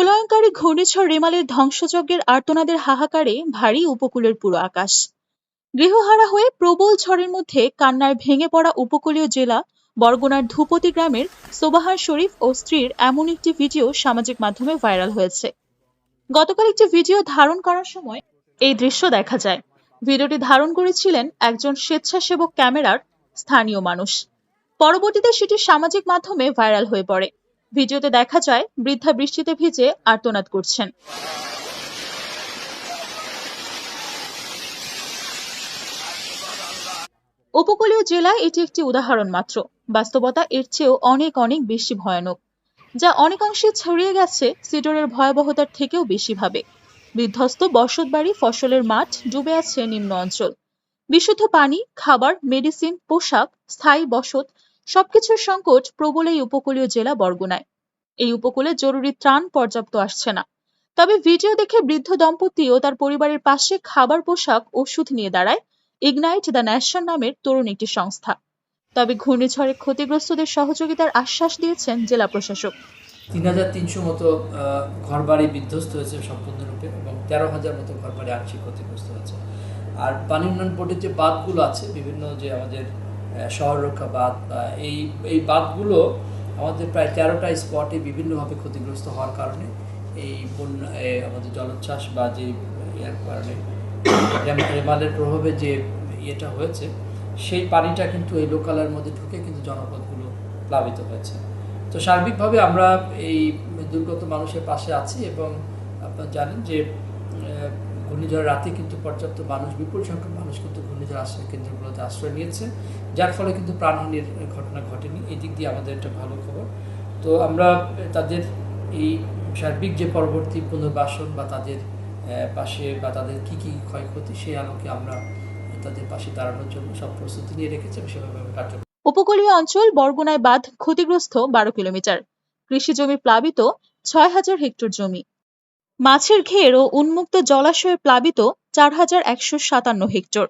প্রলয়ঙ্কারী ঘূর্ণিঝড় রেমালের ধ্বংসযজ্ঞের আর্তনাদের হাহাকারে ভারী উপকূলের পুরো আকাশ। গৃহহারা হয়ে প্রবল ঝড়ের মধ্যে কান্নায় ভেঙে পড়া উপকূলীয় জেলা বরগুনার ধুপতি গ্রামের সোবাহার শরীফ ও স্ত্রীর এমন একটি ভিডিও সামাজিক মাধ্যমে ভাইরাল হয়েছে। গতকাল একটি ভিডিও ধারণ করার সময় এই দৃশ্য দেখা যায়। ভিডিওটি ধারণ করেছিলেন একজন স্বেচ্ছাসেবক ক্যামেরার স্থানীয় মানুষ। পরবর্তীতে সেটি সামাজিক মাধ্যমে ভাইরাল হয়ে পড়ে। ভিডিওতে দেখা যায় বৃদ্ধা বৃষ্টিতে ভিজে আর্তনাদ করছেন। উপকূলীয় জেলায় এটি একটি উদাহরণ মাত্র, বাস্তবতা এর চেয়েও অনেক অনেক বেশি ভয়ানক, যা অনেকাংশে ছড়িয়ে গেছে সিডরের ভয়াবহতার থেকেও বেশি ভাবে। বিধ্বস্ত বসতবাড়ি, ফসলের মাঠ, ডুবে আছে নিম্ন অঞ্চল। বিশুদ্ধ পানি, খাবার, মেডিসিন, পোশাক, স্থায়ী বসত সবকিছুর সংকট প্রবল এই উপকূলীয় জেলা বরগুনায়। এই উপকূলে জরুরি ত্রাণ পর্যাপ্ত আসছে না। তবে ভিডিও দেখে বৃদ্ধ দম্পতি ও তার পরিবারের পাশে খাবার, পোশাক, ওষুধ নিয়ে দাঁড়ায় ইগনাইট দ্য নেশন নামের তরুণ একটি সংস্থা। তবে ঘূর্ণিঝড়ে ক্ষতিগ্রস্তদের সহযোগিতার আশ্বাস দিয়েছেন জেলা প্রশাসক। ৩,৩০০ মতো ঘরবাড়ি বিধ্বস্ত হয়েছে সম্পূর্ণরূপে এবং ১৩,০০০ মতো ঘরবাড়ি আংশিক ক্ষতিগ্রস্ত হয়েছে। আর পানি উন্নয়ন বোর্ডের যে বাঁধগুলো আছে, বিভিন্ন যে আমাদের শহর রক্ষা বাঁধ, এই বাঁধগুলো আমাদের প্রায় ১৩টা স্পটে বিভিন্নভাবে ক্ষতিগ্রস্ত হওয়ার কারণে এই বন্যা, আমাদের জলোচ্ছ্বাস বা যে ইয়ার কারণে রেমালের প্রভাবে যে ইয়েটা হয়েছে, সেই পানিটা কিন্তু এই লোকালয়ের মধ্যে ঢুকে কিন্তু জনপদগুলো প্লাবিত হয়েছে। তো সার্বিকভাবে আমরা এই দুর্গত মানুষের পাশে আছি এবং আপনারা জানেন যে ঘূর্ণিঝড়ের রাতে কিন্তু পর্যাপ্ত মানুষ, বিপুল সংখ্যক মানুষ কিন্তু ঘূর্ণিঝড় আশ্রয় কেন্দ্রগুলোতে আশ্রয় নিয়েছে, যার ফলে কিন্তু প্রাণহানির ঘটনা ঘটেনি। এই দিক দিয়ে আমাদের একটা ভালো খবর। তো আমরা তাদের এই সার্বিক যে পরবর্তী পুনর্বাসন বা তাদের পাশে বা তাদের কী কী ক্ষয়ক্ষতি, সেই আলোকে আমরা তাদের পাশে দাঁড়ানোর জন্য সব প্রস্তুতি নিয়ে রেখেছি এবং সেভাবে কার্যক্রম। উপকূলীয় অঞ্চল বরগুনায় বাঁধ ক্ষতিগ্রস্ত ১২ কিলোমিটার, কৃষি জমি প্লাবিত ৬,০০০ হেক্টর জমি, মাছের ঘের ও উন্মুক্ত জলাশয়ে প্লাবিত ৪,১৫৭ হেক্টর।